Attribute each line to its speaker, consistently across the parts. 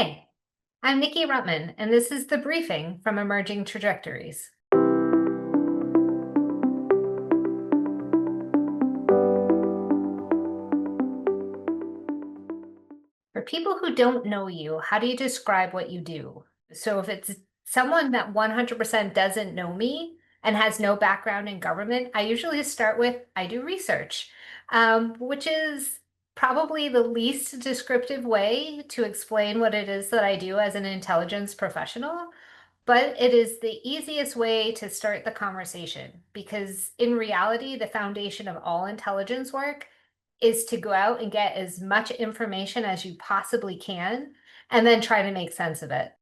Speaker 1: Hi, I'm Nikki Rutman, and this is the briefing from Emerging Trajectories. For people who don't know you, how do you describe what you do? So if it's someone that 100% doesn't know me and has no background in government, I usually start with I do research, which is probably the least descriptive way to explain what it is that I do as an intelligence professional. But it is the easiest way to start the conversation because in reality, the foundation of all intelligence work is to go out and get as much information as you possibly can and then try to make sense of it.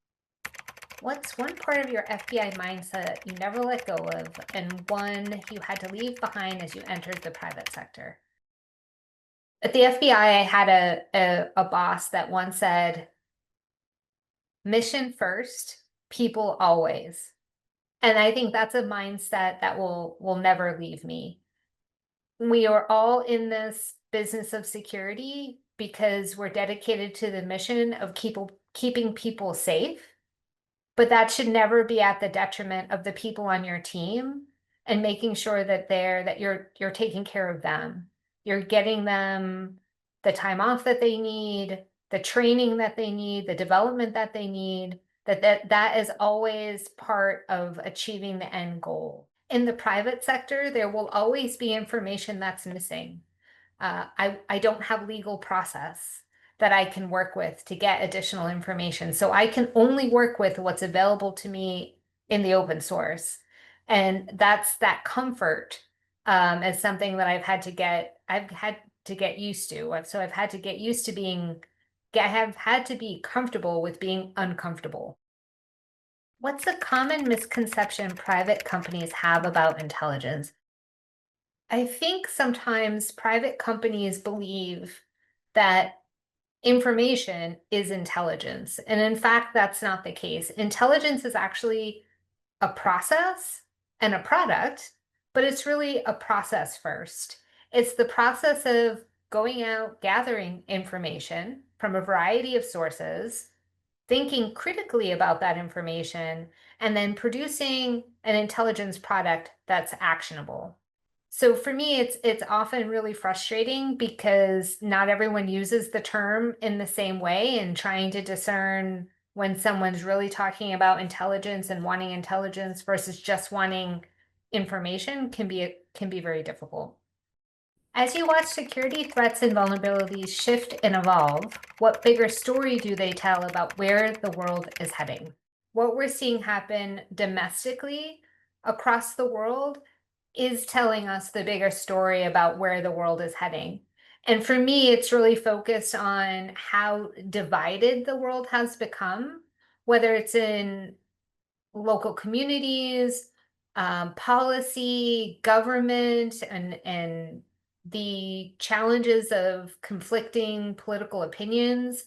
Speaker 1: What's one part of your FBI mindset you never let go of and one you had to leave behind as you entered the private sector? At the FBI, I had a boss that once said, mission first, people always. And I think that's a mindset that will never leave me. We are all in this business of security because we're dedicated to the mission of keeping people safe, but that should never be at the detriment of the people on your team and making sure that you're taking care of them. You're getting them the time off that they need, the training that they need, the development that they need, that is always part of achieving the end goal. In the private sector, there will always be information that's missing. I don't have legal process that I can work with to get additional information. So I can only work with what's available to me in the open source. And that's that comfort is something that I've had to get used to. So I've had to get used to have had to be comfortable with being uncomfortable. What's a common misconception private companies have about intelligence? I think sometimes private companies believe that information is intelligence. And in fact, that's not the case. Intelligence is actually a process and a product, but it's really a process first. It's the process of going out, gathering information from a variety of sources, thinking critically about that information, and then producing an intelligence product that's actionable. So for me, it's often really frustrating because not everyone uses the term in the same way, and trying to discern when someone's really talking about intelligence and wanting intelligence versus just wanting information can be very difficult. As you watch security threats and vulnerabilities shift and evolve, what bigger story do they tell about where the world is heading? What we're seeing happen domestically across the world is telling us the bigger story about where the world is heading. And for me, it's really focused on how divided the world has become, whether it's in local communities, policy, government, and the challenges of conflicting political opinions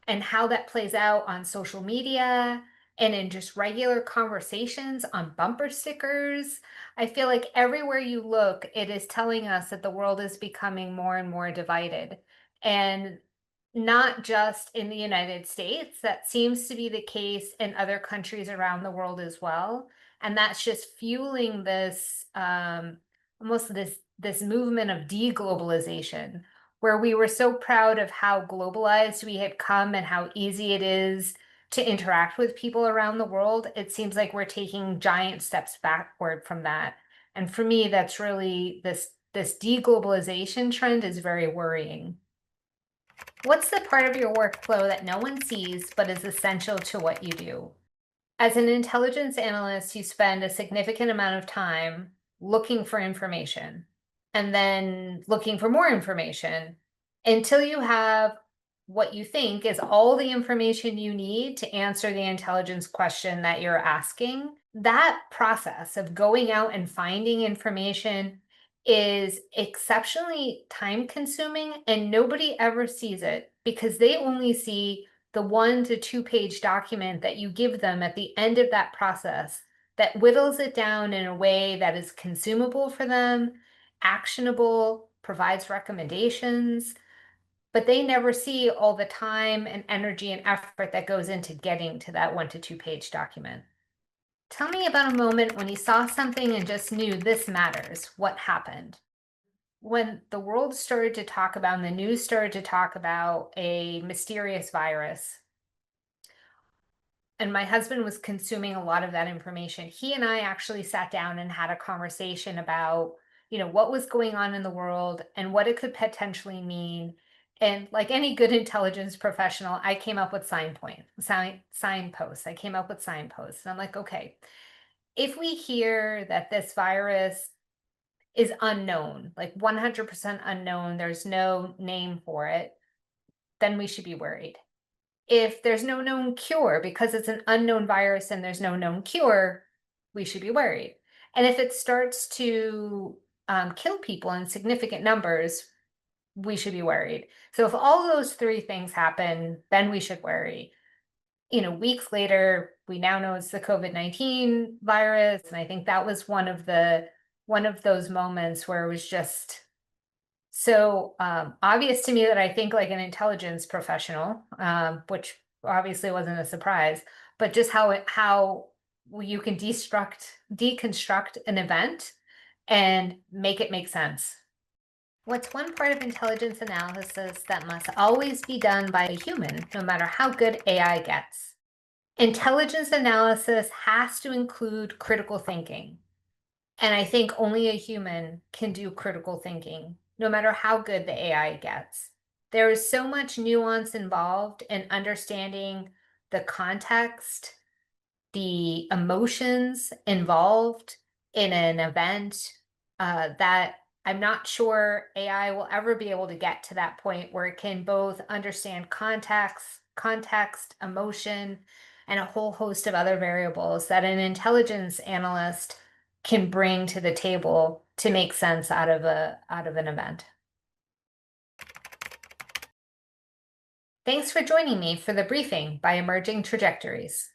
Speaker 1: and how that plays out on social media and in just regular conversations on bumper stickers. I feel like everywhere you look, it is telling us that the world is becoming more and more divided. And not just in the United States, that seems to be the case in other countries around the world as well. And that's just fueling this almost this movement of deglobalization, where we were so proud of how globalized we had come and how easy it is to interact with people around the world. It seems like we're taking giant steps backward from that. And for me, that's really this deglobalization trend is very worrying. What's the part of your workflow that no one sees but is essential to what you do? As an intelligence analyst, you spend a significant amount of time looking for information and then looking for more information until you have what you think is all the information you need to answer the intelligence question that you're asking. That process of going out and finding information is exceptionally time consuming, and nobody ever sees it because they only see the 1 to 2 page document that you give them at the end of that process that whittles it down in a way that is consumable for them, actionable, provides recommendations. but they never see all the time and energy and effort that goes into getting to that 1 to 2 page document. Tell me about a moment when you saw something and just knew this matters. What happened? When the world started to talk about and the news started to talk about a mysterious virus, and my husband was consuming a lot of that information, he and I actually sat down and had a conversation about, what was going on in the world and what it could potentially mean. And like any good intelligence professional, I came up with signposts. I came up with signposts. And I'm like, okay, if we hear that this virus is unknown, like 100% unknown, there's no name for it, then we should be worried. If there's no known cure because it's an unknown virus and there's no known cure, we should be worried. And if it starts to kill people in significant numbers, we should be worried. So if all those three things happen, then we should worry. Weeks later, we now know it's the COVID-19 virus. And I think that was one of those moments where it was just so obvious to me that I think like an intelligence professional, which obviously wasn't a surprise, but just how you can deconstruct an event and make it make sense. What's one part of intelligence analysis that must always be done by a human, no matter how good AI gets? Intelligence analysis has to include critical thinking. And I think only a human can do critical thinking, no matter how good the AI gets. There is so much nuance involved in understanding the context, the emotions involved in an event, that I'm not sure AI will ever be able to get to that point where it can both understand context, emotion, and a whole host of other variables that an intelligence analyst can bring to the table to make sense out of an event. Thanks for joining me for the briefing by Emerging Trajectories.